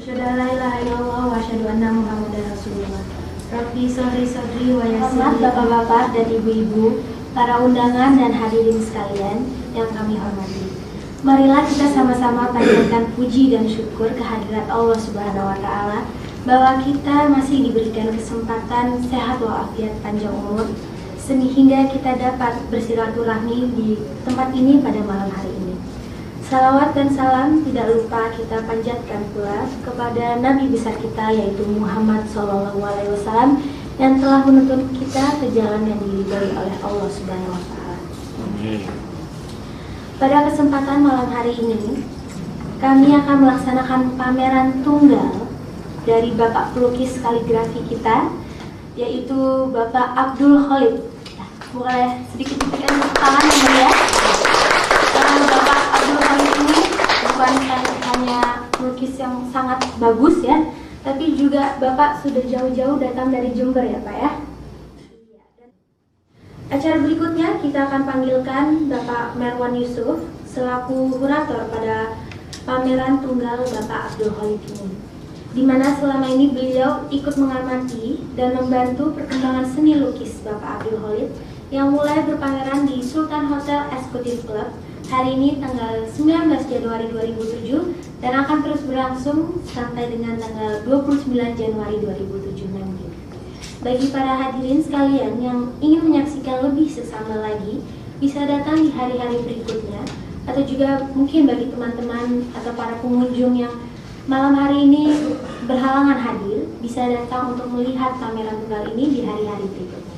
Asyhadu an la ilaha illallah wa asyhadu anna Muhammadar Rasulullah. Rabbi sodri wa yassir. Bapak-bapak dan ibu-ibu, para undangan dan hadirin sekalian yang kami hormati. Marilah kita sama-sama panjatkan puji dan syukur kehadirat Allah Subhanahu wa taala bahwa kita masih diberikan kesempatan sehat walafiat panjang umur sehingga kita dapat bersilaturahmi di tempat ini pada malam hari ini. Salawat dan salam tidak lupa kita panjatkan pula kepada Nabi besar kita yaitu Muhammad SAW yang telah menuntun kita ke jalan yang diridhoi oleh Allah Subhanahu wa taala. Amin. Pada kesempatan malam hari ini, kami akan melaksanakan pameran tunggal dari Bapak pelukis kaligrafi kita, yaitu Bapak Abdul Khalid. Boleh sedikit diberikan tepuk tangan ya. Bapak Abdul Khalid ini bukan hanya pelukis yang sangat bagus ya, tapi juga Bapak sudah jauh-jauh datang dari Jember ya Pak ya. Acara berikutnya kita akan panggilkan Bapak Merwan Yusuf selaku kurator pada pameran tunggal Bapak Abdul Khalid ini, di mana selama ini beliau ikut mengamati dan membantu perkembangan seni lukis Bapak Abdul Khalid yang mulai berpameran di Sultan Hotel Executive Club hari ini tanggal 19 Januari 2007 dan akan terus berlangsung sampai dengan tanggal 29 Januari 2007 nanti. Bagi para hadirin sekalian yang ingin menyaksikan lebih seksama lagi, bisa datang di hari-hari berikutnya, atau juga mungkin bagi teman-teman atau para pengunjung yang malam hari ini berhalangan hadir, bisa datang untuk melihat pameran tunggal ini di hari-hari berikutnya.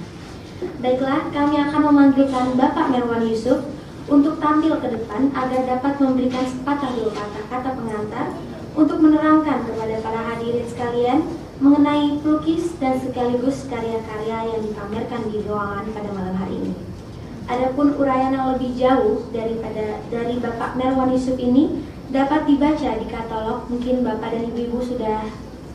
Baiklah, kami akan memanggilkan Bapak Merwan Yusuf untuk tampil ke depan agar dapat memberikan sepatah dua kata-kata pengantar untuk menerangkan kepada para hadirin sekalian mengenai pelukis dan sekaligus karya-karya yang dipamerkan di ruangan pada malam hari ini. Adapun uraian yang lebih jauh dari Bapak Merwan Yusuf ini dapat dibaca di katalog. Mungkin Bapak dan Ibu-ibu sudah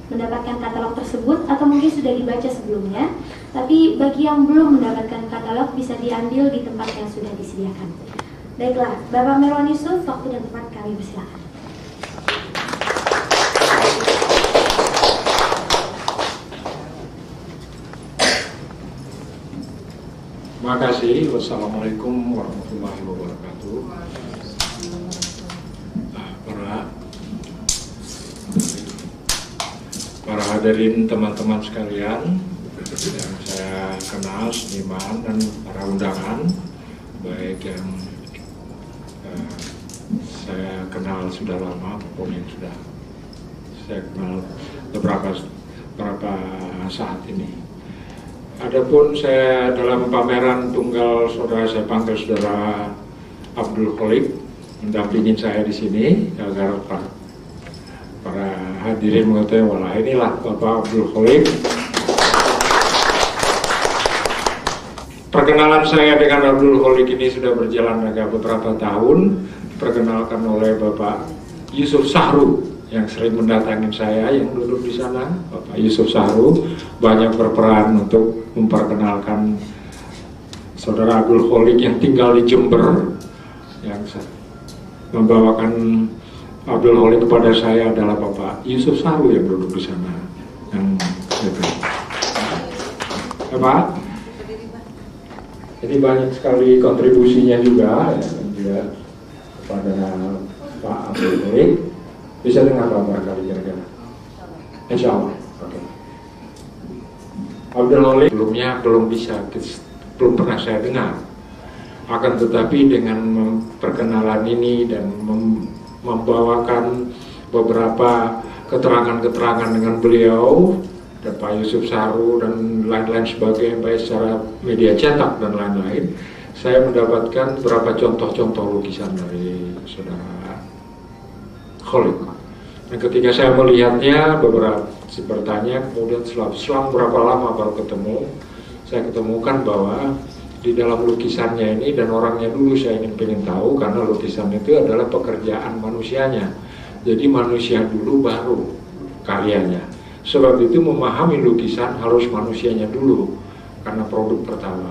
mendapatkan katalog tersebut atau mungkin sudah dibaca sebelumnya. Tapi bagi yang belum mendapatkan katalog bisa diambil di tempat yang sudah disediakan. Baiklah, Bapak Merwan Yusuf, waktu dan tempat kami persilakan. Terima kasih. Wassalamualaikum warahmatullahi wabarakatuh. Para hadirin teman-teman sekalian yang saya kenal, seniman dan para undangan, baik yang saya kenal sudah lama maupun yang sudah saya kenal beberapa saat ini. Adapun saya dalam pameran tunggal saudara saya panggil saudara Abdul Khalid mendampingi saya di sini agar para hadirin mengetahui wala inilah Bapak Abdul Khalid. Perkenalan saya dengan Abdul Khalid ini sudah berjalan agak beberapa tahun. Diperkenalkan oleh Bapak Yusuf Sahru yang sering mendatangi saya, yang duduk di sana. Bapak Yusuf Sahru banyak berperan untuk memperkenalkan saudara Abdul Khalid yang tinggal di Jember, yang membawakan Abdul Khalid kepada saya adalah Bapak Yusuf Sahru yang duduk di sana. Yang itu. Bapak, jadi banyak sekali kontribusinya juga, ya, dan juga kepada Pak Abdul Khalid. Bisa dengar Bapak kali kira-kira? Insya Allah. Oke. Abdul Khalid sebelumnya belum pernah saya dengar. Akan tetapi dengan perkenalan ini dan membawakan beberapa keterangan-keterangan dengan beliau dan Pak Yusuf Sahru dan lain-lain sebagainya, baik secara media cetak dan lain-lain, saya mendapatkan beberapa contoh-contoh lukisan dari saudara Khalid. Dan ketika saya melihatnya, bertanya, kemudian selang berapa lama baru ketemu, saya ketemukan bahwa di dalam lukisannya ini, dan orangnya dulu saya ingin tahu, karena lukisan itu adalah pekerjaan manusianya. Jadi manusia dulu baru karyanya. Sebab itu memahami lukisan harus manusianya dulu, karena produk pertama.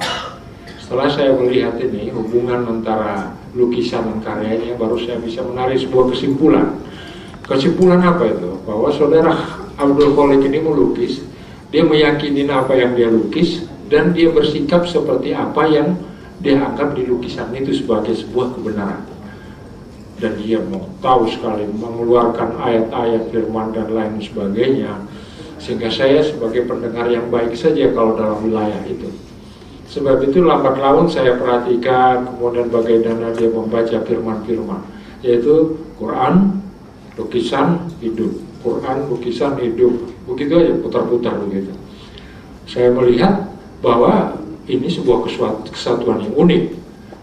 Setelah saya melihat ini, hubungan antara lukisan dan karyanya, baru saya bisa menarik sebuah kesimpulan. Kesimpulan apa itu? Bahwa saudara Abdul Khalik ini melukis, dia meyakini apa yang dia lukis, dan dia bersikap seperti apa yang dia anggap di lukisan itu sebagai sebuah kebenaran. Dan dia mau tahu sekali mengeluarkan ayat-ayat firman dan lain sebagainya, sehingga saya sebagai pendengar yang baik saja kalau dalam wilayah itu. Sebab itu lambat laun saya perhatikan kemudian bagaimana dia membaca firman-firman, yaitu Quran, lukisan, hidup, Quran, lukisan, hidup, begitu aja putar-putar begitu. Saya melihat bahwa ini sebuah kesatuan yang unik.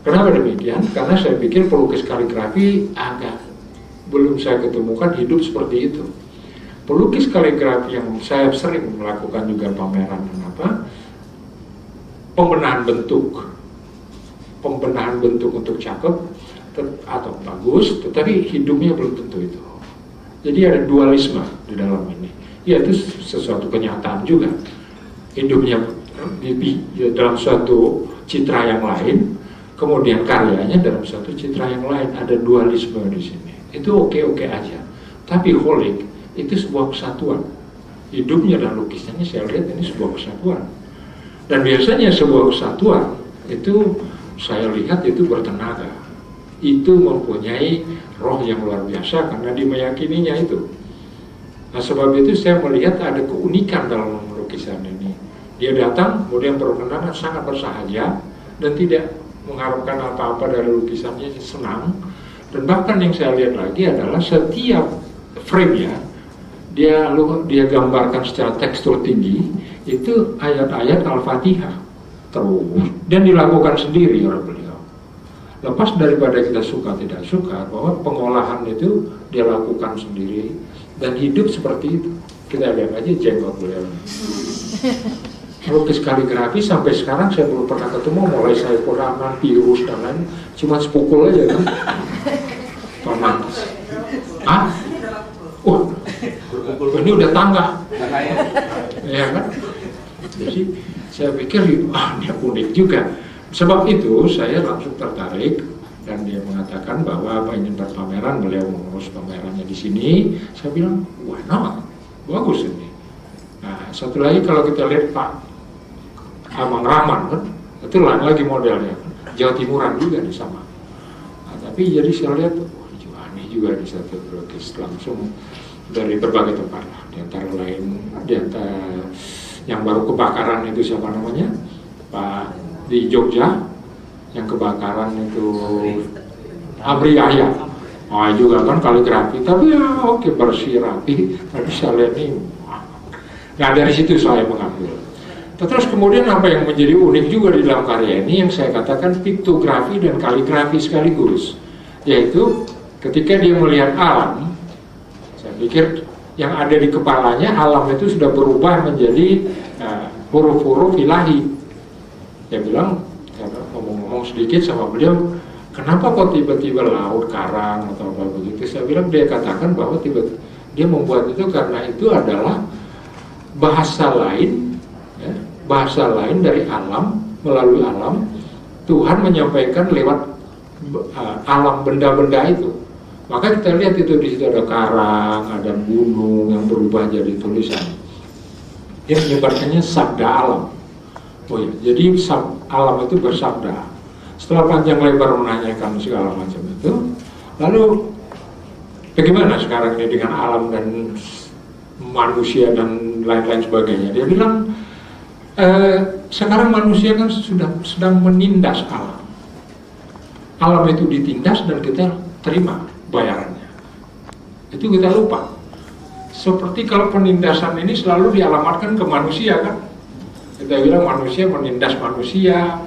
Kenapa demikian? Karena saya pikir pelukis kaligrafi belum saya ketemukan hidup seperti itu. Pelukis kaligrafi yang saya sering melakukan juga pameran pembenahan bentuk untuk cakep atau bagus, tetapi hidupnya belum tentu itu. Jadi ada dualisme di dalam ini. Ya, itu sesuatu kenyataan juga. Hidupnya dalam suatu citra yang lain, kemudian karyanya dalam suatu citra yang lain. Ada dualisme di sini. Itu oke-oke aja. Tapi Khalik itu sebuah kesatuan. Hidupnya dan lukisannya saya lihat ini sebuah kesatuan. Dan biasanya sebuah kesatuan itu saya lihat itu bertenaga. Itu mempunyai roh yang luar biasa karena dia meyakininya itu. Nah, sebab itu saya melihat ada keunikan dalam lukisan ini. Dia datang, kemudian berkenalan sangat bersahaja dan tidak mengharapkan apa-apa dari lukisannya, senang. Dan bahkan yang saya lihat lagi adalah setiap frame-nya dia gambarkan secara tekstur tinggi, itu ayat-ayat Al-Fatihah terus, dan dilakukan sendiri oleh beliau. Lepas daripada kita suka tidak suka, bahwa pengolahan itu dia lakukan sendiri dan hidup seperti itu. Kita lihat aja jenggot beliau. Lukis kaligrafi sampai sekarang saya belum pernah ketemu, mulai saya Rahman, Pirus dan lain, cuma sepukul aja kan. Romantis. Ini udah tangga. Ya kan? Jadi saya pikir dia unik juga. Sebab itu saya langsung tertarik dan dia mengatakan bahwa apa ingin berpameran, beliau mengurus pamerannya di sini. Saya bilang, wah bagus ini. Nah, satu lagi kalau kita lihat Pak Amang Rahman kan, itu lain lagi modelnya, Jawa Timuran juga nih sama. Nah, tapi jadi saya lihat, aneh juga di satu lukis langsung dari berbagai tempat lah. Di antara yang baru kebakaran itu siapa namanya? Pak di Jogja yang kebakaran itu Amri Yahya. Juga kan kaligrafi, tapi ya oke, bersih rapi. Tapi saya lihat nih, nah dari situ saya mengambil. Terus kemudian apa yang menjadi unik juga di dalam karya ini yang saya katakan piktografi dan kaligrafi sekaligus, yaitu ketika dia melihat alam, saya pikir yang ada di kepalanya alam itu sudah berubah menjadi huruf-huruf ilahi. Dia bilang, ngomong-ngomong sedikit sama beliau, kenapa kok tiba-tiba laut, karang atau apa begitu? Saya bilang, dia katakan bahwa dia membuat itu karena itu adalah bahasa lain, ya, bahasa lain dari alam, melalui alam Tuhan menyampaikan lewat alam benda-benda itu. Maka kita lihat itu di situ ada karang, ada gunung yang berubah jadi tulisan. Dia menyebarkannya sabda alam. Oh ya, jadi alam itu bersabda. Setelah panjang lebar menanyakan segala macam itu, lalu bagaimana sekarang ini dengan alam dan manusia dan lain-lain sebagainya? Dia bilang, sekarang manusia kan sedang menindas alam. Alam itu ditindas dan kita terima bayarannya. Itu kita lupa. Seperti kalau penindasan ini selalu dialamatkan ke manusia kan. Kita bilang manusia menindas manusia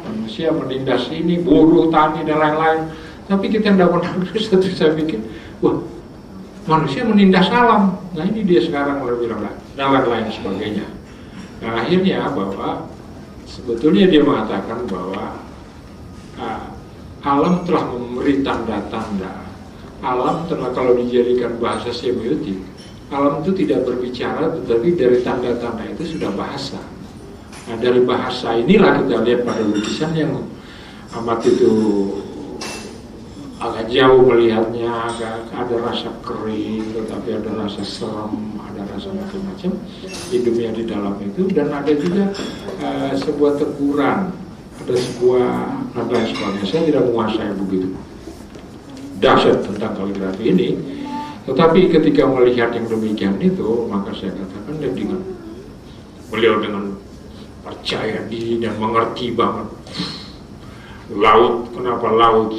menindas ini, buruh, tani dan lain-lain. Tapi kita tidak pernah satu saya pikir, wah, manusia menindas alam. Nah ini dia sekarang lebih bilang dan lain-lain sebagainya. Nah akhirnya bahwa sebetulnya dia mengatakan bahwa alam telah memberi tanda-tanda. Alam telah, kalau dijadikan bahasa semiotik, alam itu tidak berbicara, tetapi dari tanda-tanda itu sudah bahasa. Nah dari bahasa inilah kita lihat pada lukisan yang amat itu agak jauh melihatnya, agak ada rasa kering, tetapi ada rasa serem, ada rasa macam-macam hidupnya di dalam itu. Dan ada juga sebuah teguran, ada sebuah dan lain sebagainya. Saya tidak menguasai begitu dahsyat tentang kaligrafi ini, tetapi ketika melihat yang demikian itu, maka saya katakan dengan beliau dengan percaya diri dan mengerti banget laut. Kenapa laut?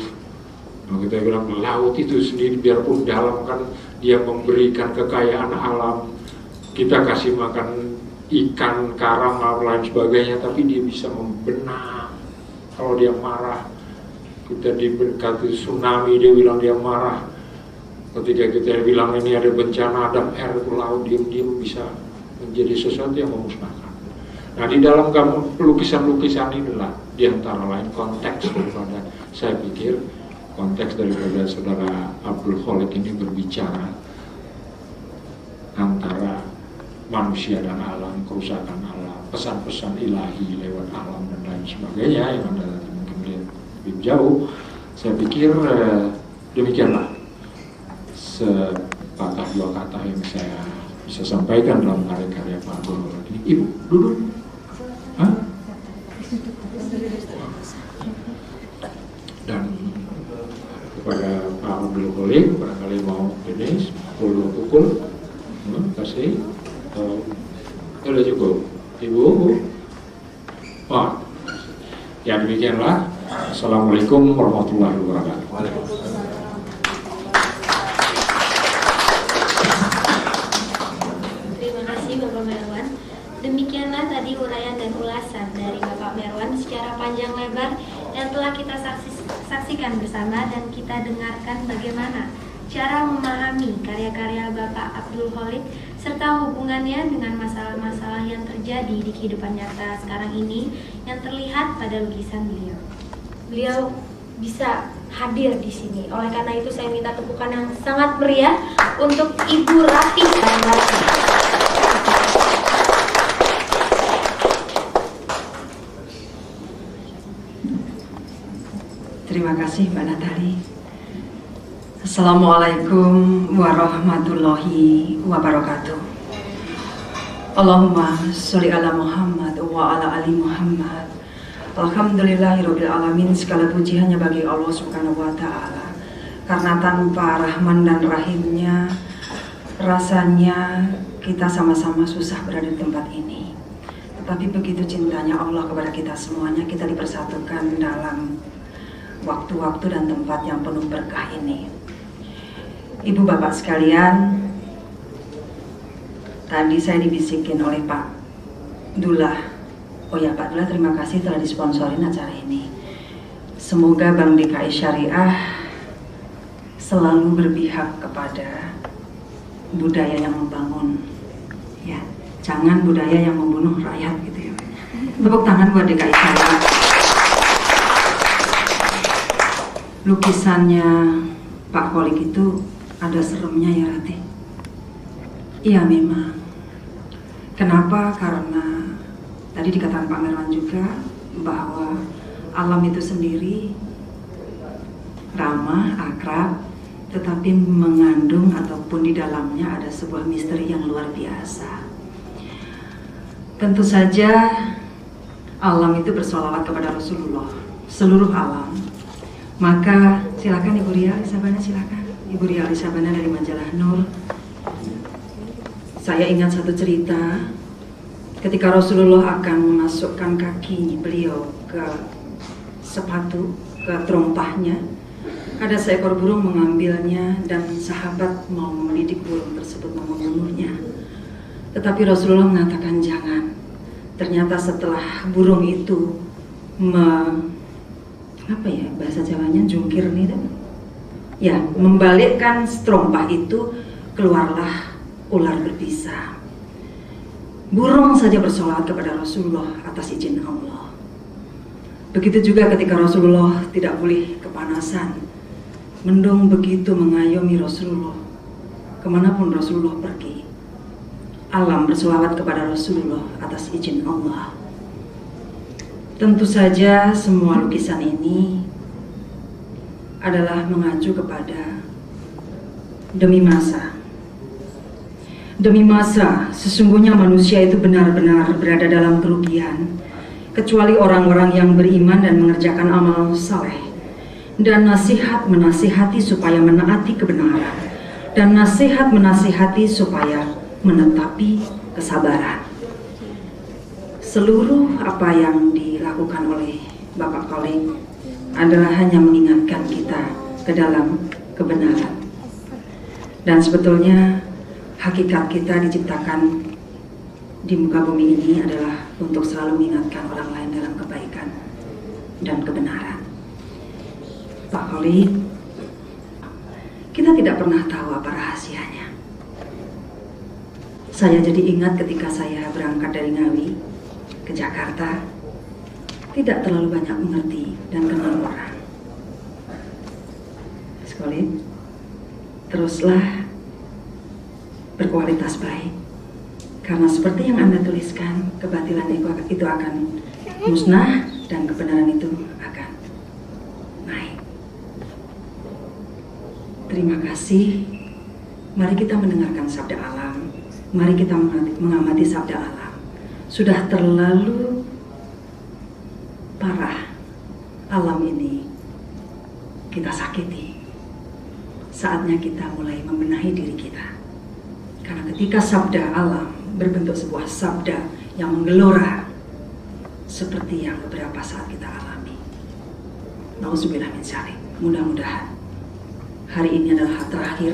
Nah, kita bilang laut itu sendiri biarpun dalam kan dia memberikan kekayaan alam, kita kasih makan ikan, karang, dan lain sebagainya, tapi dia bisa membenam. Kalau dia marah, kita diberkati tsunami, dia bilang dia marah. Ketika kita bilang ini ada bencana, ada air, itu laut diam-diam bisa menjadi sesuatu yang memusnahkan. Nah, di dalam lukisan-lukisan inilah diantara lain konteks daripada, saya pikir konteks daripada saudara Abdul Khalik ini berbicara antara manusia dan alam, kerusakan alam, pesan-pesan ilahi lewat alam dan lain sebagainya yang Anda mungkin lihat lebih jauh. Saya pikir demikianlah sepatah dua kata yang saya bisa sampaikan dalam karya-karya Pak Abdul Khalik ini. Ibu, duduk. Hah? Dan kepada Pak Abdul Khalik, barangkali mau ini pukul, kasih. Sudah cukup, Ibu. Wah, ya demikianlah. Assalamualaikum warahmatullahi wabarakatuh. Terima kasih Bapak Merwan. Demikianlah tadi uraian dan ulasan dari Bapak Merwan secara panjang lebar yang telah kita saksikan bersama dan kita dengarkan bagaimana cara memahami karya-karya Bapak Abdul Khalik serta hubungannya dengan masalah-masalah yang terjadi di kehidupan nyata sekarang ini yang terlihat pada lukisan beliau. Beliau bisa hadir di sini. Oleh karena itu saya minta tepukan yang sangat meriah untuk Ibu Ratih Bandarti. Terima kasih Mbak Natali. Assalamualaikum warahmatullahi wabarakatuh. Allahumma sholli ala Muhammad wa ala ali Muhammad. Alhamdulillahirabbil alamin. Segala puji hanya bagi Allah Subhanahu wa taala. Karena tanpa Rahman dan Rahimnya, rasanya kita sama-sama susah berada di tempat ini. Tetapi begitu cintanya Allah kepada kita semuanya, kita dipersatukan dalam waktu-waktu dan tempat yang penuh berkah ini. Ibu bapak sekalian, tadi saya dibisikin oleh Pak Dullah. Oh ya Pak Dullah, terima kasih telah disponsorin acara ini. Semoga Bank DKI Syariah selalu berpihak kepada budaya yang membangun, ya, jangan budaya yang membunuh rakyat gitu ya. Tepuk tangan buat DKI Syariah. Lukisannya Pak Khalik itu ada seremnya ya Ratih. Iya memang. Kenapa? Karena tadi dikatakan Pak Merwan juga bahwa alam itu sendiri ramah, akrab, tetapi mengandung ataupun di dalamnya ada sebuah misteri yang luar biasa. Tentu saja alam itu bersolawat kepada Rasulullah, seluruh alam. Maka silakan Ibu Ria Alisabana, silakan Ibu Ria Alisabana dari majalah Nur. Saya ingat satu cerita ketika Rasulullah akan memasukkan kaki beliau ke sepatu, ke terompahnya. Ada seekor burung mengambilnya dan sahabat mau mendidik burung tersebut, mau membunuhnya. Tetapi Rasulullah mengatakan jangan. Ternyata setelah burung itu bahasa Jawanya jungkir nih, ya, membalikkan terompah itu, keluarlah ular berbisa. Burung saja bersolawat kepada Rasulullah atas izin Allah. Begitu juga ketika Rasulullah tidak boleh kepanasan, mendung begitu mengayomi Rasulullah. Kemanapun Rasulullah pergi, alam bersolawat kepada Rasulullah atas izin Allah. Tentu saja semua lukisan ini adalah mengacu kepada demi masa. Demi masa, sesungguhnya manusia itu benar-benar berada dalam kerugian, kecuali orang-orang yang beriman dan mengerjakan amal saleh, dan nasihat menasihati supaya menaati kebenaran, dan nasihat menasihati supaya menetapi kesabaran. Seluruh apa yang dilakukan oleh Bapak Khalid adalah hanya mengingatkan kita ke dalam kebenaran. Dan sebetulnya hakikat kita diciptakan di muka bumi ini adalah untuk selalu mengingatkan orang lain dalam kebaikan dan kebenaran. Pak Khalid, kita tidak pernah tahu apa rahasianya. Saya jadi ingat ketika saya berangkat dari Ngawi ke Jakarta, tidak terlalu banyak mengerti dan kenal orang. Mas Khalid, teruslah berkualitas baik, karena seperti yang Anda tuliskan, kebatilan itu akan musnah dan kebenaran itu akan naik. Terima kasih. Mari kita mendengarkan sabda alam, mari kita mengamati sabda alam. Sudah terlalu parah alam ini kita sakiti. Saatnya kita mulai membenahi diri kita. Karena ketika sabda alam berbentuk sebuah sabda yang menggelora seperti yang beberapa saat kita alami. Nauzubillah min dzalik. Mudah-mudahan hari ini adalah hari terakhir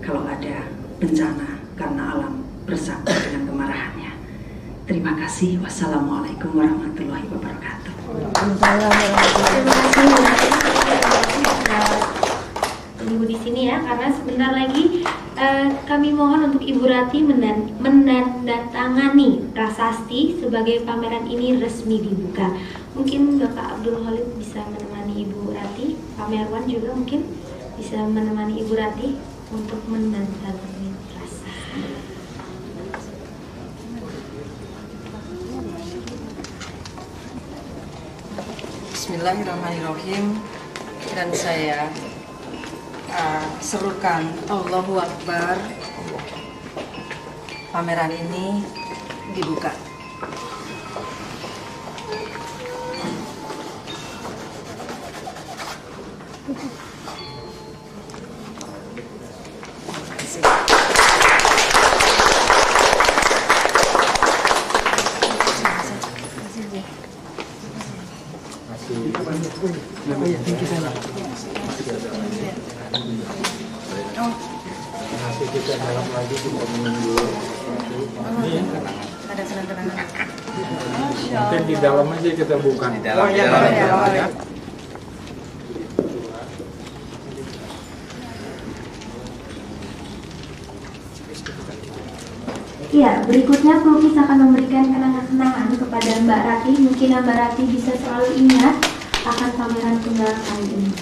kalau ada bencana karena alam bersabda dengan kemarahannya. Terima kasih. Wassalamualaikum warahmatullahi wabarakatuh. Terima kasih Ibu di sini ya, karena sebentar lagi kami mohon untuk Ibu Rati menandatangani prasasti sebagai pameran ini resmi dibuka. Mungkin Bapak Abdul Khalid bisa menemani Ibu Rati, Pak Merwan juga mungkin bisa menemani Ibu Rati untuk menandatangani prasasti. Bismillahirrahmanirrahim. Dan saya serukan Allahu Akbar. Pameran ini dibuka. Nanti kita dalam lagi juga menunggu Ada kenang-kenangan. mungkin di dalam aja kita buka. Di dalam, di dalam, ya. Iya, berikutnya pelukis akan memberikan kenang-kenangan kepada Mbak Rati. Mungkin Mbak Rati bisa selalu ingat akan pameran tunggal kali ini.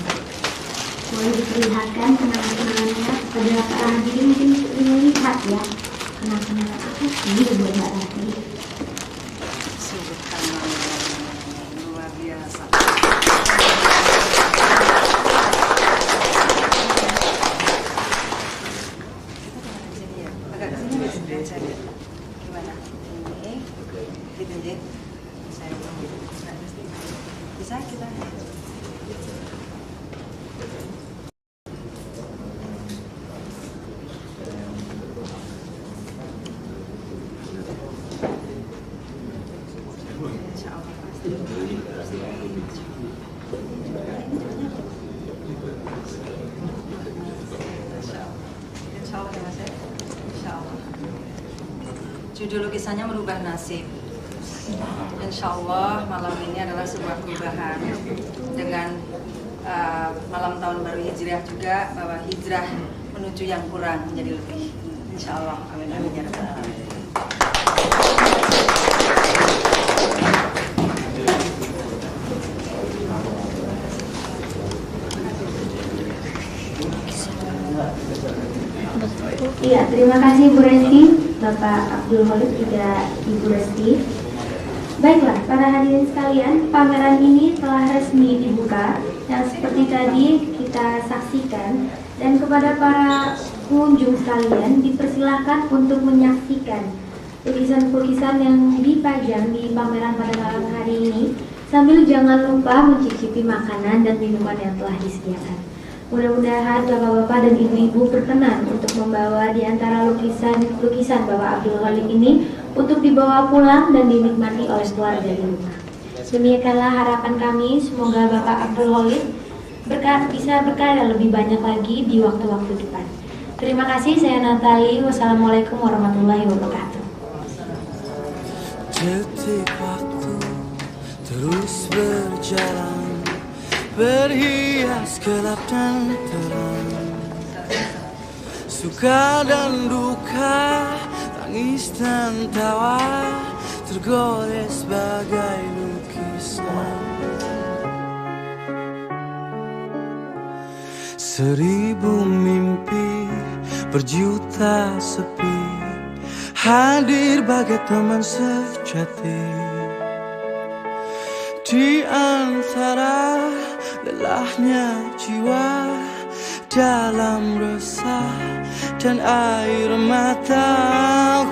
Boleh diperlihatkan kenang-kenangannya kepada para hadirin, mungkin ingin lihat ya kenang-kenangan apa sih buat Mbak Rati. Luar biasa. Agak kesini biar saya lihat. Gimana? Ini, gitu aja. Saya bisa kita. Judul lukisannya merubah nasib. Insya Allah malam ini adalah sebuah perubahan dengan malam tahun baru Hijriah juga, bahwa hijrah menuju yang kurang menjadi lebih. Insya Allah. Amin amin ya rabbal alamin. Iya, terima kasih Bu Resti, Bapak Abdul Khalid juga Ibu Resti. Baiklah, para hadirin sekalian, pameran ini telah resmi dibuka. Yang seperti tadi kita saksikan, dan kepada para pengunjung sekalian dipersilahkan untuk menyaksikan lukisan-lukisan yang dipajang di pameran pada malam hari ini, sambil jangan lupa mencicipi makanan dan minuman yang telah disediakan. Mudah-mudahan bapak-bapak dan ibu-ibu berkenan untuk membawa di antara lukisan Bapak Abdul Khalik ini untuk dibawa pulang dan dinikmati oleh keluarga di rumah. Demikianlah harapan kami, semoga Bapak Abdul Khalik bisa berkarya lebih banyak lagi di waktu-waktu depan. Terima kasih, saya Natali. Wassalamualaikum warahmatullahi wabarakatuh. Detik waktu terus berjalan, berhias gelap dan terang, suka dan duka, tangis dan tawa, tergores bagai lukisan. Seribu mimpi, berjuta sepi, hadir bagai teman sejati. Di antara lelahnya jiwa, dalam resah dan air mata,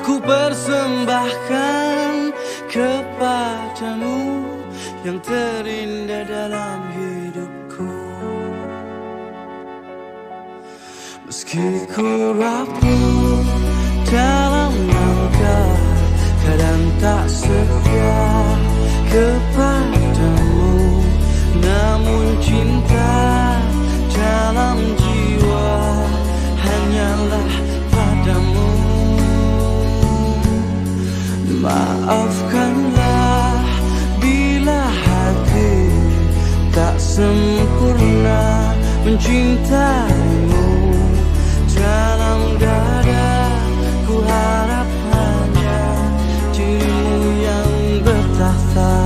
ku persembahkan kepadamu yang terindah dalam hidupku. Meski ku rapuh dalam langkah, kadang tak setia kepadamu, namun cinta dalam jiwa hanyalah padamu. Maafkanlah bila hati tak sempurna mencintaimu. Dalam dada ku harap hanya dirimu yang bertahta.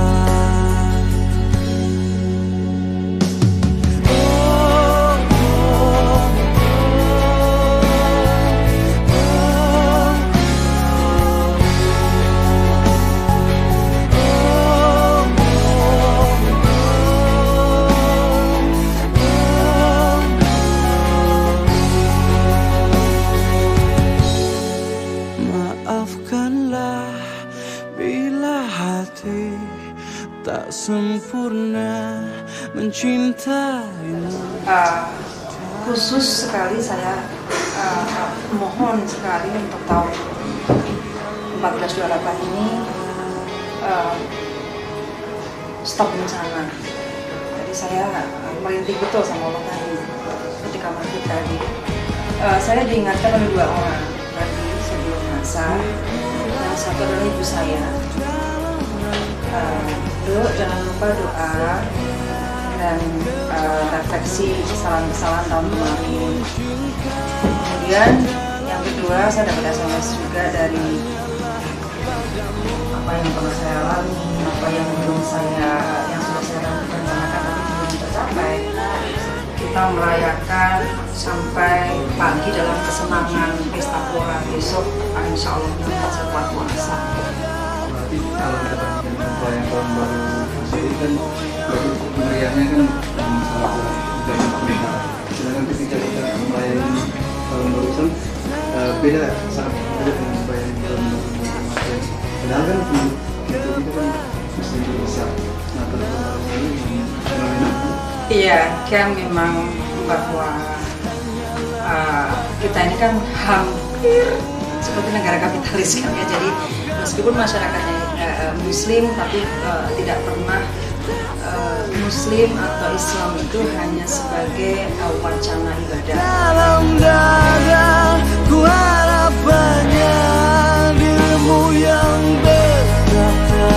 Tak sempurna mencintaimu. Khusus sekali saya mohon sekali untuk tahun 1428 ini stop bencana. Jadi saya merintih betul sama Allah tadi ketika maghrib tadi. Saya diingatkan oleh dua orang tadi sebelum masa. Yang satu adalah ibu saya. Jangan lupa doa dan refleksi kesalahan-kesalahan tahun kemarin. Kemudian yang kedua, saya dapat SMS juga dari apa yang pernah saya alami, apa yang sudah saya rencanakan tapi belum tercapai. Kita merayakan sampai pagi dalam kesenangan pesta pora. Besok insya Allah kita sekuat puasa. Berarti kalau kita perayaan tahun baru sendiri kan meriahnya kan masalah budaya pernikahan. Sedangkan ketika kita merayakan tahun baru Islam beda, sangat beda dengan merayakan tahun baru Muslim. Padahal kan itu kan mesti besar. Nah tahun baru ini iya, kan memang bahwa kita ini kan hampir seperti negara kapitalis kan ya. Jadi meskipun masyarakatnya Muslim, tapi tidak pernah Muslim atau Islam itu hanya sebagai wacana ibadah. Dalam dada ku harap banyak dirimu yang berkata.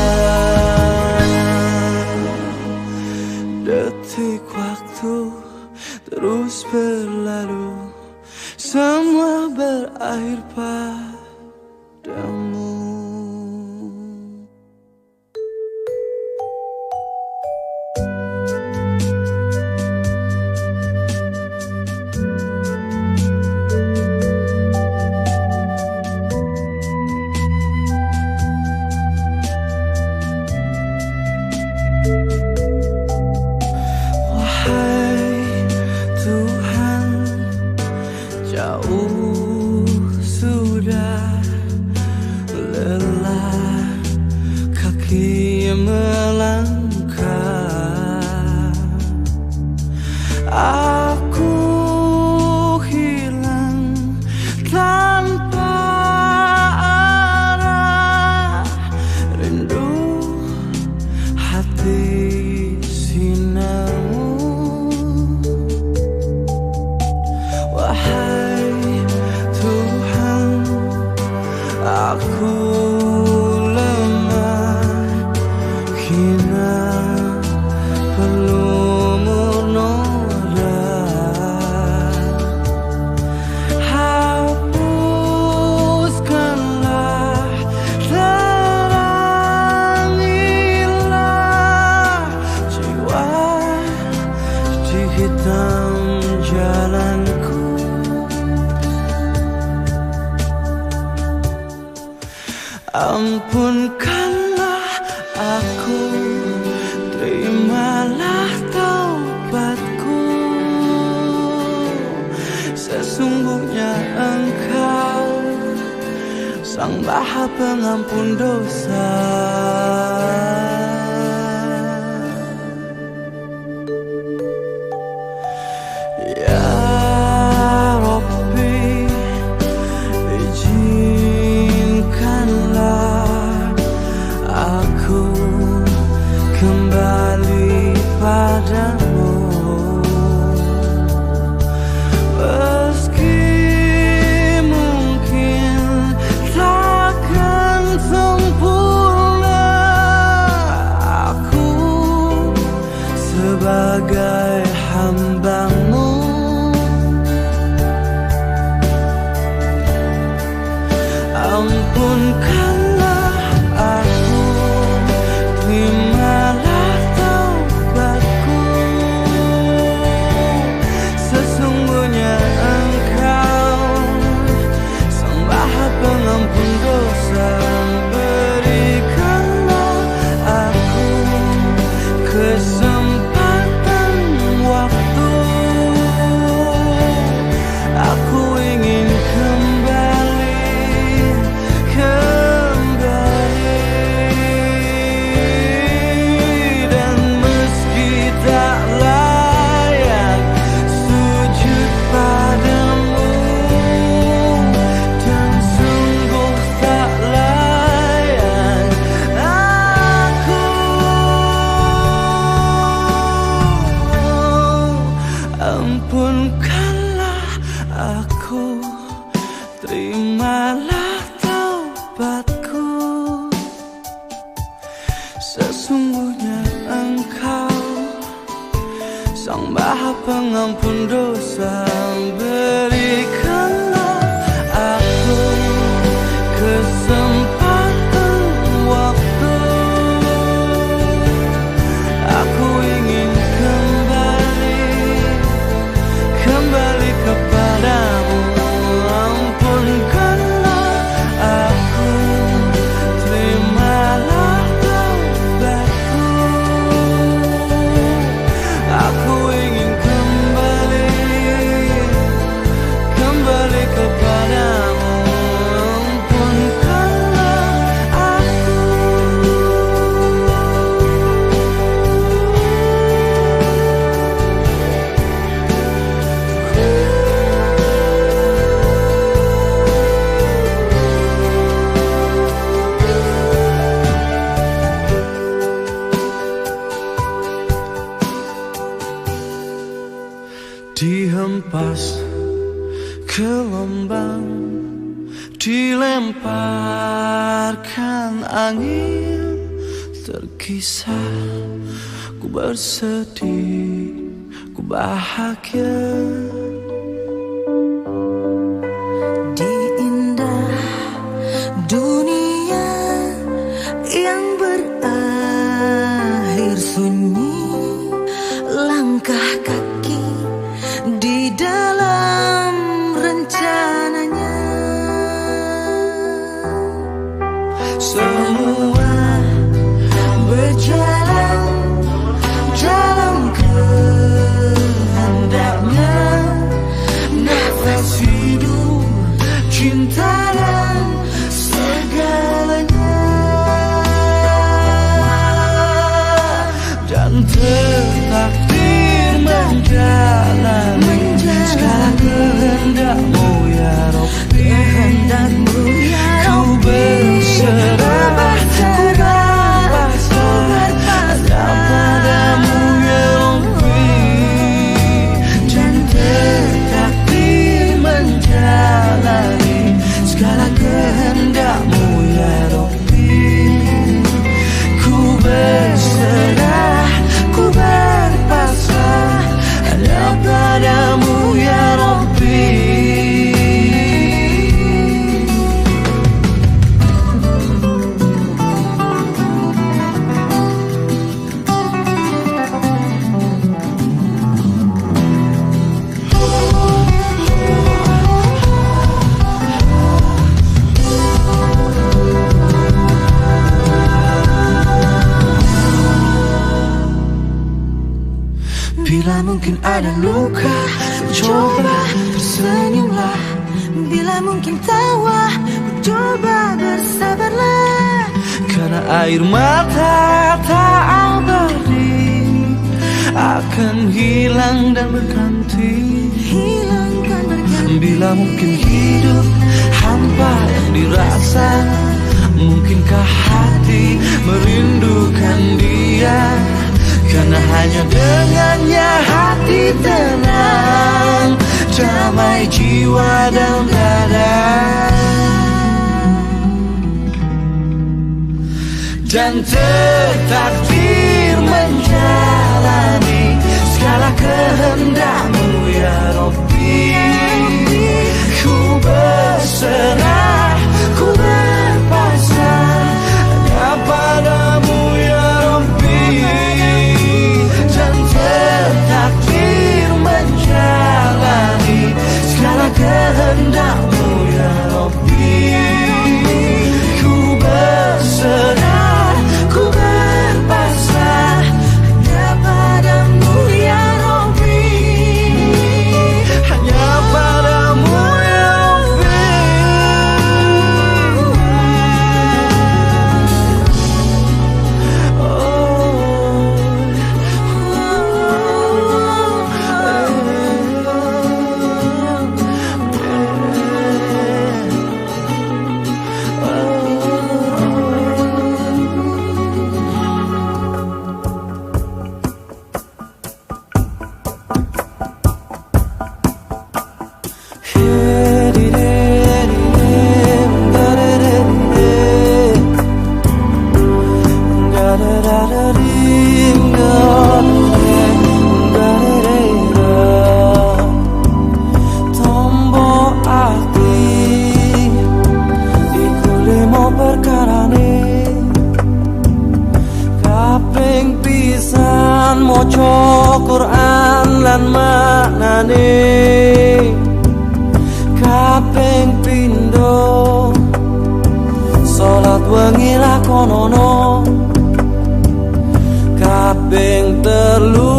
Detik waktu terus berlalu, semua berakhir padamu. Aku lemah, hina, pelumur noda. Hapuskanlah, terangilah jiwa di hitam jalanku. Ampunkanlah aku, terimalah taubatku. Sesungguhnya Engkau Sang Maha Pengampun dosa. Ya Rabbi, izinkanlah aku kembali padamu. Meski mungkin takkan sempurna, aku sebagai hamba-Mu. Ampunkanlah aku, terimalah taubatku. Sesungguhnya Engkau Sang Maha Pengampun dosa. Berikanlah aku kesempatan waktu. Aku ingin kembali dan meski tak layak sujud padamu, dan sungguh tak layak aku. Ampunkanlah aku, terimalah taubatku. Sesungguhnya Engkau Sang Maha Pengampun dosa. Berikanlah aku kesempatan waktu. Aku ingin kembali kepadamu. Ampunkanlah aku, terimalah taubatku. Aku ingin kembali kepadamu. Ampunkanlah aku. Dihempas ke lembang, dilemparkan angin, terkisah ku bersedih, ku bahagia. Di indah dunia yang berakhir sunyi, langkah kaki di dalam rencananya. Semua berjalan dalam kehendaknya. Nafas hidup, cinta dan segalanya. Dan tertakdir menjalani segala kehendak-Mu ya Rabbi. Ku berserah, ku berpasrah padamu ya Rabbi. Dan tertakdir menjalani segala kehendak-Mu mungkin ada luka, coba tersenyumlah. Bila mungkin tawa, coba bersabarlah. Karena air mata tak abadi akan hilang dan berganti. Hilangkan berganti. Bila mungkin hidup hampa yang dirasa, mungkinkah hati merindukan dia? Karena hanya dengannya hati tenang, damai jiwa dan dada. Dan tertakdir menjalani segala kehendak-Mu ya Rabbi. Ku berserah, ku berpasrah hanya padamu ya Rabbi. Dan tertakdir menjalani segala kehendak-Mu ya Rabbi. Ku berserah, ku berpasrah hanya padamu ya Rabbi. Hanya padamu ya Rabbi. Tombok ati iku limo perkarane, kaping pisan maca Quran lan maknane, kaping pindho salat wengi lakonono, kaping telu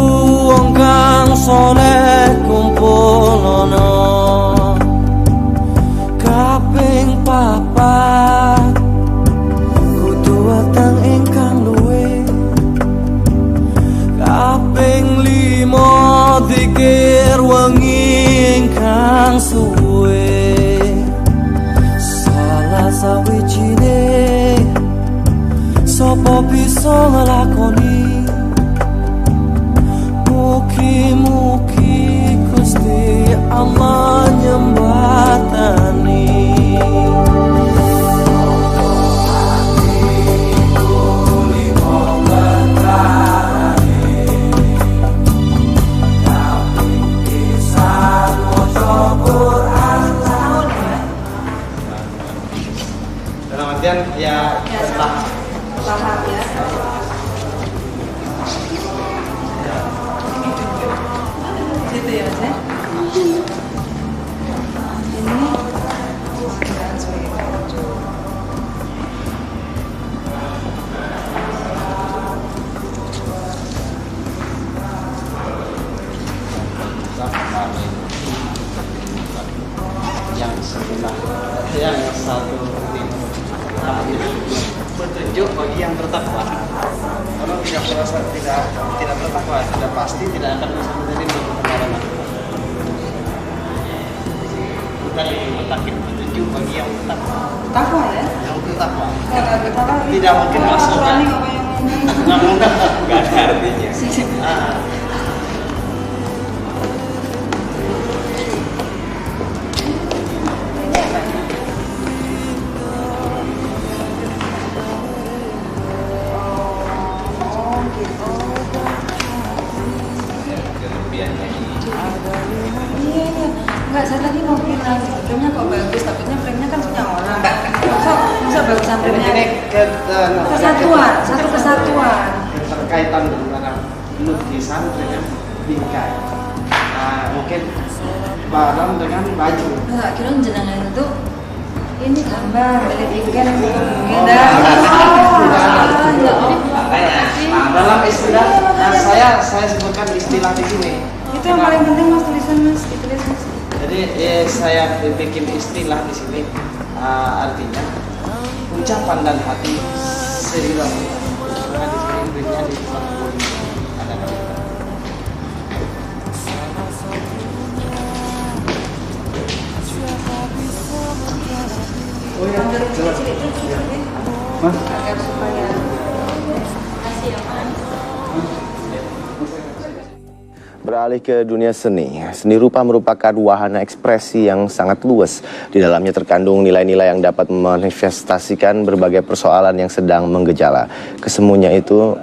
wong kang saleh kumpulono, kaping papat kudu weteng ingkang luwih, kaping limo zikir wengi ingkang suwe. Salah sawijine sapa bisa nglakoni, mugi-mugi Gusti Allah nyembatani. Dalam artian ya setelah Paham ya. Gitu ya Mas ya. Ini yang sebelah yang satu petunjuk bagi yang bertakwa. Kalau tidak merasa tidak bertakwa, tidak pasti tidak akan bisa menerima kebenaran. Bukan itu mutakin, petunjuk bagi yang bertakwa. takwa ya. Yang bertakwa. Kalau bertakwa Tidak mungkin masuk. Aturannya apa yang Nggak ada artinya. Enggak, saya tadi mau bilang filmnya kok bagus, takutnya filmnya kan punya orang. Masa bagusan filmnya kesatuan, satu kesatuan. Keterkaitan antara lukisan dengan bingkai. Nah, mungkin barang dengan baju. Enggak, kira jenengan itu ini gambar dari ikan Dalam istilah, saya sebutkan istilah di sini. Itu yang paling penting mas, tulisan mas, ditulis mas. Jadi saya bikin istilah di sini, artinya ucapan dan hati serius. Karena di sini intinya di ada Oh ya, Mas. Agar supaya Kasih ya, Mas. Beralih ke dunia seni, seni rupa merupakan wahana ekspresi yang sangat luas. Di dalamnya terkandung nilai-nilai yang dapat memanifestasikan berbagai persoalan yang sedang menggejala. Kesemuanya itu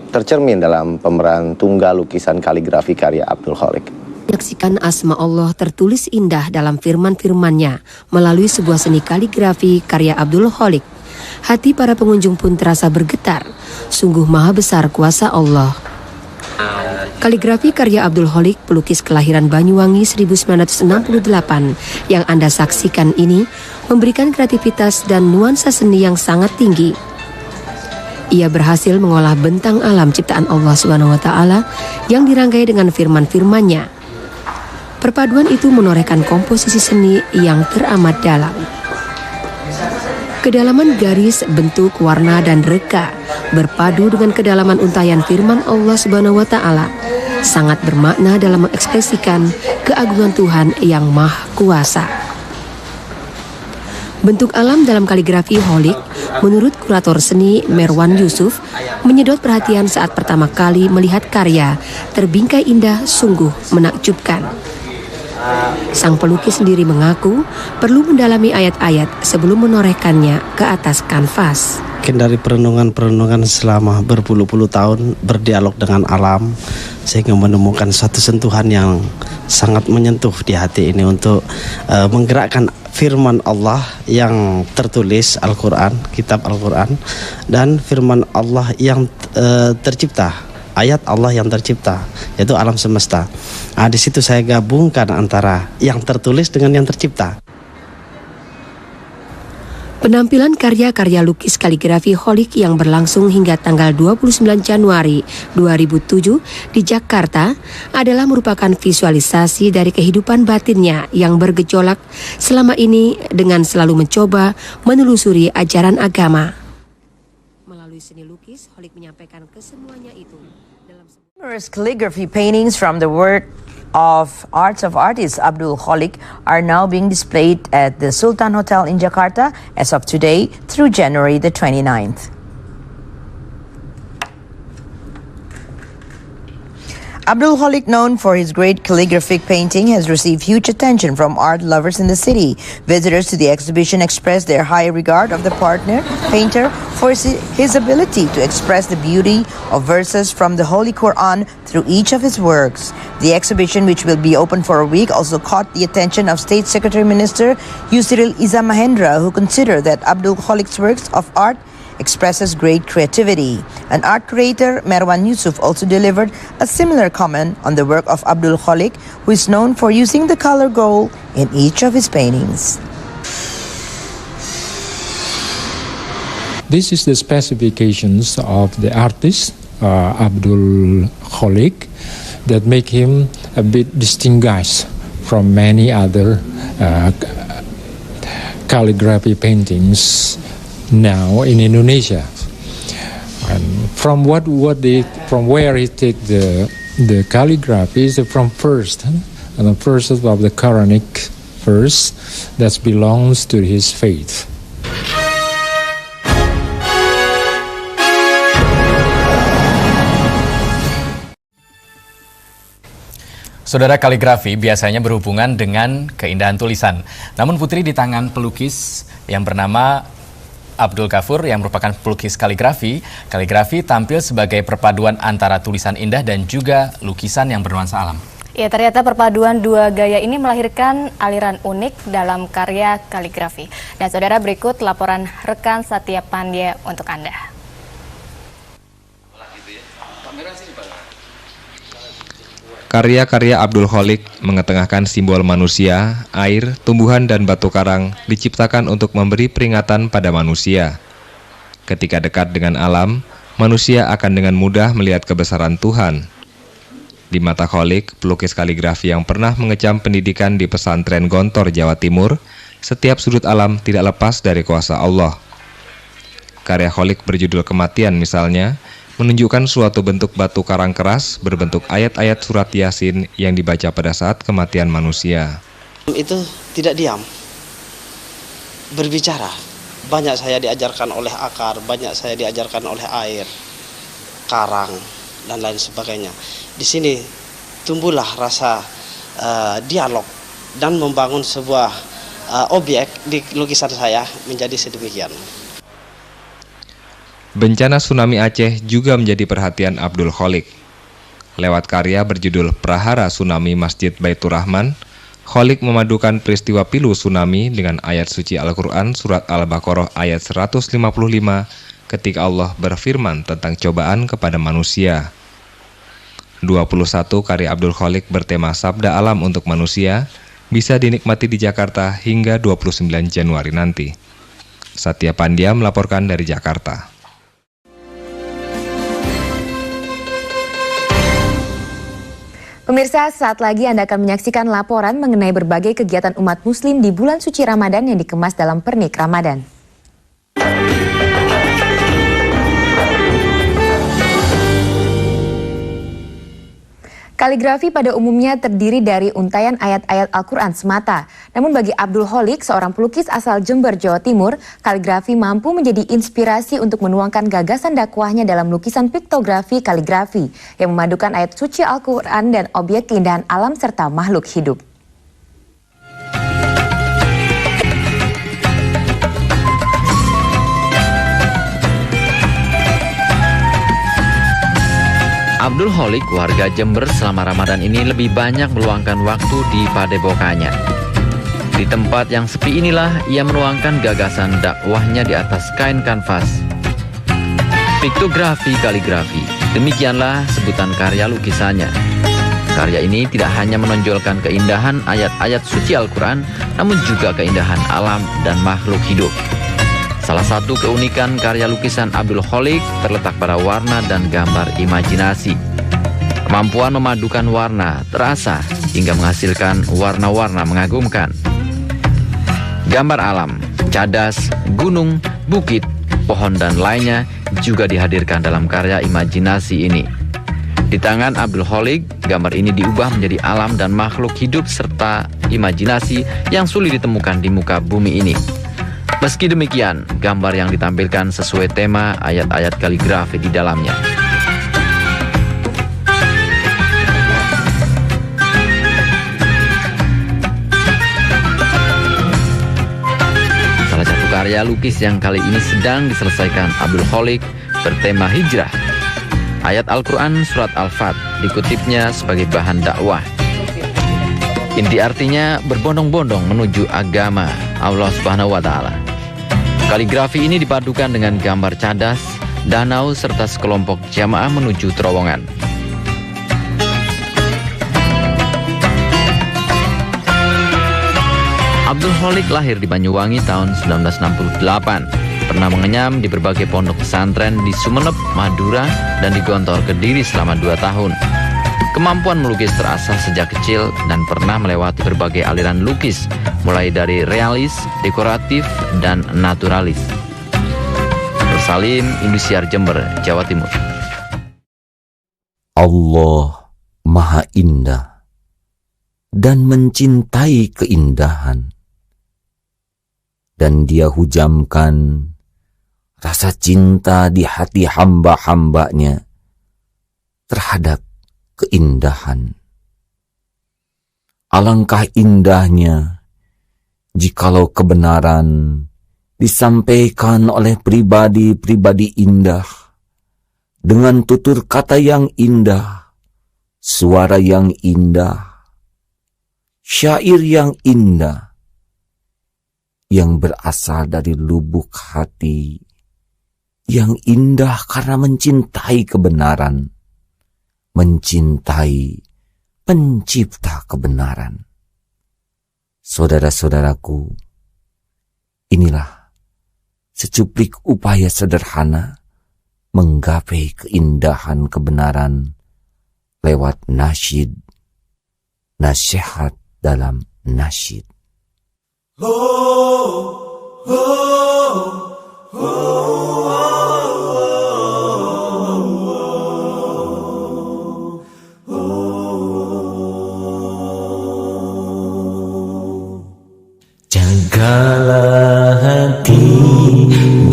tercermin dalam pemeran tunggal lukisan kaligrafi karya Abdul Khalik. Menyaksikan asma Allah tertulis indah dalam firman-firmannya melalui sebuah seni kaligrafi karya Abdul Khalik. Hati para pengunjung pun terasa bergetar. Sungguh maha besar kuasa Allah. Kaligrafi karya Abdul Khalik, pelukis kelahiran Banyuwangi 1968 yang Anda saksikan ini memberikan kreativitas dan nuansa seni yang sangat tinggi. Ia berhasil mengolah bentang alam ciptaan Allah SWT yang dirangkai dengan firman-firmannya. Perpaduan itu menorehkan komposisi seni yang teramat dalam. Kedalaman garis, bentuk, warna, dan reka berpadu dengan kedalaman untayan firman Allah Subhanahu wa Ta'ala sangat bermakna dalam mengekspresikan keagungan Tuhan yang Maha Kuasa. Bentuk alam dalam kaligrafi Khalik, menurut kurator seni Merwan Yusuf, menyedot perhatian saat pertama kali melihat karya terbingkai indah, sungguh menakjubkan. Sang pelukis sendiri mengaku perlu mendalami ayat-ayat sebelum menorehkannya ke atas kanvas. Mungkin dari perenungan-perenungan selama berpuluh-puluh tahun berdialog dengan alam, sehingga menemukan satu sentuhan yang sangat menyentuh di hati ini untuk menggerakkan firman Allah yang tertulis Al-Quran, kitab Al-Quran, dan firman Allah yang tercipta. Ayat Allah yang tercipta, yaitu alam semesta. Di situ saya gabungkan antara yang tertulis dengan yang tercipta. Penampilan karya-karya lukis kaligrafi Khalik yang berlangsung hingga tanggal 29 Januari 2007 di Jakarta adalah merupakan visualisasi dari kehidupan batinnya yang bergejolak selama ini dengan selalu mencoba menelusuri ajaran agama. Melalui seni lukis, Khalik menyampaikan kesemuanya itu dalam numerous calligraphy paintings from the work of artist Abdul Khalik are now being displayed at the Sultan Hotel in Jakarta as of today through January the 29th. Abdul Khalik, known for his great calligraphic painting, has received huge attention from art lovers in the city. Visitors to the exhibition expressed their high regard of the painter for his ability to express the beauty of verses from the Holy Quran through each of his works. The exhibition, which will be open for a week, also caught the attention of State Secretary Minister Yusril Iza Mahendra, who considered that Abdul Khalik's works of art expresses great creativity. An art creator, Merwan Yusuf, also delivered a similar comment on the work of Abdul Khalik, who is known for using the color gold in each of his paintings. This is the specifications of the artist Abdul Khalik that make him a bit distinguished from many other calligraphy paintings now in Indonesia. And from where he take the calligraphy is from first, and the first of the Quranic verse that belongs to his faith. Saudara, kaligrafi biasanya berhubungan dengan keindahan tulisan. Namun Putri di tangan pelukis yang bernama Abdul Ghafur yang merupakan pelukis kaligrafi tampil sebagai perpaduan antara tulisan indah dan juga lukisan yang bernuansa alam. Ya, ternyata perpaduan dua gaya ini melahirkan aliran unik dalam karya kaligrafi. Dan saudara, berikut laporan rekan Satya Pandya untuk Anda. Karya-karya Abdul Khalik mengetengahkan simbol manusia, air, tumbuhan, dan batu karang diciptakan untuk memberi peringatan pada manusia. Ketika dekat dengan alam, manusia akan dengan mudah melihat kebesaran Tuhan. Di mata Kholik, pelukis kaligrafi yang pernah mengecam pendidikan di pesantren Gontor, Jawa Timur, setiap sudut alam tidak lepas dari kuasa Allah. Karya Kholik berjudul Kematian misalnya, menunjukkan suatu bentuk batu karang keras berbentuk ayat-ayat surat Yasin yang dibaca pada saat kematian manusia. Itu tidak diam, berbicara. Banyak saya diajarkan oleh akar, banyak saya diajarkan oleh air, karang, dan lain sebagainya. Di sini tumbuhlah rasa dialog dan membangun sebuah objek di lukisan saya menjadi sedemikian. Bencana tsunami Aceh juga menjadi perhatian Abdul Kholik. Lewat karya berjudul Prahara Tsunami Masjid Baitur Rahman, Kholik memadukan peristiwa pilu tsunami dengan ayat suci Al-Quran surat Al-Baqarah ayat 155 ketika Allah berfirman tentang cobaan kepada manusia. 21 karya Abdul Kholik bertema Sabda Alam untuk Manusia bisa dinikmati di Jakarta hingga 29 Januari nanti. Satya Pandya melaporkan dari Jakarta. Pemirsa, saat lagi Anda akan menyaksikan laporan mengenai berbagai kegiatan umat muslim di bulan suci Ramadan yang dikemas dalam pernik Ramadan. Kaligrafi pada umumnya terdiri dari untaian ayat-ayat Al-Quran semata. Namun bagi Abdul Kholik, seorang pelukis asal Jember, Jawa Timur, kaligrafi mampu menjadi inspirasi untuk menuangkan gagasan dakwahnya dalam lukisan piktografi kaligrafi yang memadukan ayat suci Al-Quran dan objek keindahan alam serta makhluk hidup. Abdul Kholik, warga Jember, selama Ramadan ini lebih banyak meluangkan waktu di padepokannya. Di tempat yang sepi inilah ia menuangkan gagasan dakwahnya di atas kain kanvas. Piktografi kaligrafi, demikianlah sebutan karya lukisannya. Karya ini tidak hanya menonjolkan keindahan ayat-ayat suci Al-Quran, namun juga keindahan alam dan makhluk hidup. Salah satu keunikan karya lukisan Abdul Kholik terletak pada warna dan gambar imajinasi. Kemampuan memadukan warna terasa hingga menghasilkan warna-warna mengagumkan. Gambar alam, cadas, gunung, bukit, pohon dan lainnya juga dihadirkan dalam karya imajinasi ini. Di tangan Abdul Kholik, gambar ini diubah menjadi alam dan makhluk hidup serta imajinasi yang sulit ditemukan di muka bumi ini. Meski demikian, gambar yang ditampilkan sesuai tema ayat-ayat kaligrafi di dalamnya. Salah satu karya lukis yang kali ini sedang diselesaikan Abdul Kholik bertema hijrah. Ayat Al-Quran surat Al-Fat dikutipnya sebagai bahan dakwah. Inti artinya berbondong-bondong menuju agama Allah Subhanahu wa Ta'ala. Kaligrafi ini dipadukan dengan gambar cadas, danau, serta sekelompok jamaah menuju terowongan. Abdul Kholik lahir di Banyuwangi tahun 1968. Pernah mengenyam di berbagai pondok pesantren di Sumeneb, Madura, dan di Gontor, Kediri selama 2 tahun. Kemampuan melukis terasah sejak kecil dan pernah melewati berbagai aliran lukis, mulai dari realis, dekoratif, dan naturalis. Salim, Indosiar, Jember, Jawa Timur. Allah Maha Indah dan mencintai keindahan, dan Dia hujamkan rasa cinta di hati hamba-hambanya terhadap keindahan. Alangkah indahnya jikalau kebenaran disampaikan oleh pribadi-pribadi indah dengan tutur kata yang indah, suara yang indah, syair yang indah, yang berasal dari lubuk hati, yang indah karena mencintai kebenaran, mencintai pencipta kebenaran. Saudara-saudaraku, inilah secuplik upaya sederhana menggapai keindahan kebenaran lewat nasyid, nasihat dalam nasyid. Jagalah hati,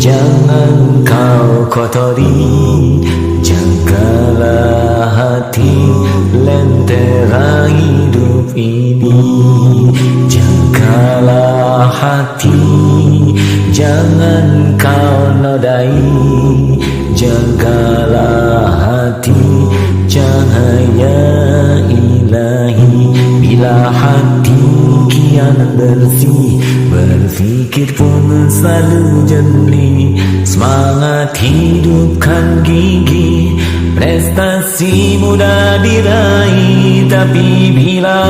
jangan kau kotori. Jagalah hati, lentera hidup ini. Jagalah hati, jangan kau nodai. Jagalah hati, cahaya ilahi. Bila hati kian bersih, berfikir pun selalu jernih. Semangat hidupkan gigi, prestasi mudah diraih. Tapi bila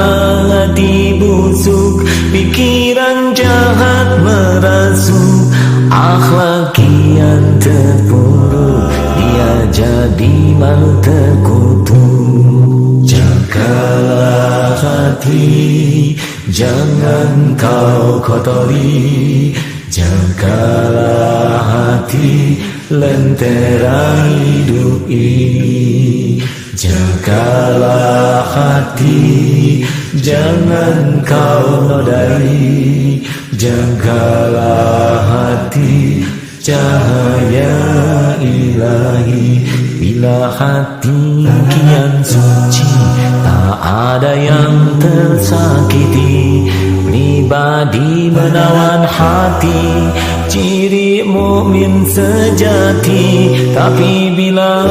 hati busuk, pikiran jahat merasuk. Akhlak kian terpuruk, dia jadi malu terkutuk. Jagalah hati, jangan kau kotori. Jagalah hati, lentera hidup ini. Jagalah hati, jangan kau nodai. Jagalah hati, cahaya ilahi. Bila hati kian suci, tak ada yang tersakiti. Pribadi menawan hati, ciri mukmin sejati. Tapi bila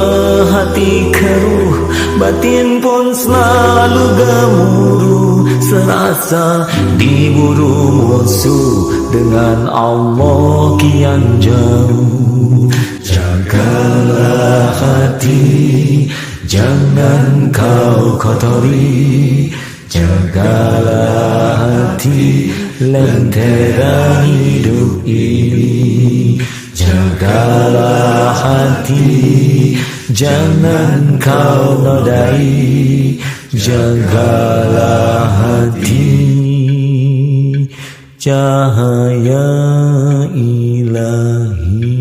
hati keruh, batin pun selalu gemuruh. Serasa diburu musuh, dengan Allah kian jauh. Jagalah hati, jangan kau kotori. Jagalah hati, lentera hidup ini. Jagalah hati, jangan kau nodai. Jagalah hati, cahaya ilahi.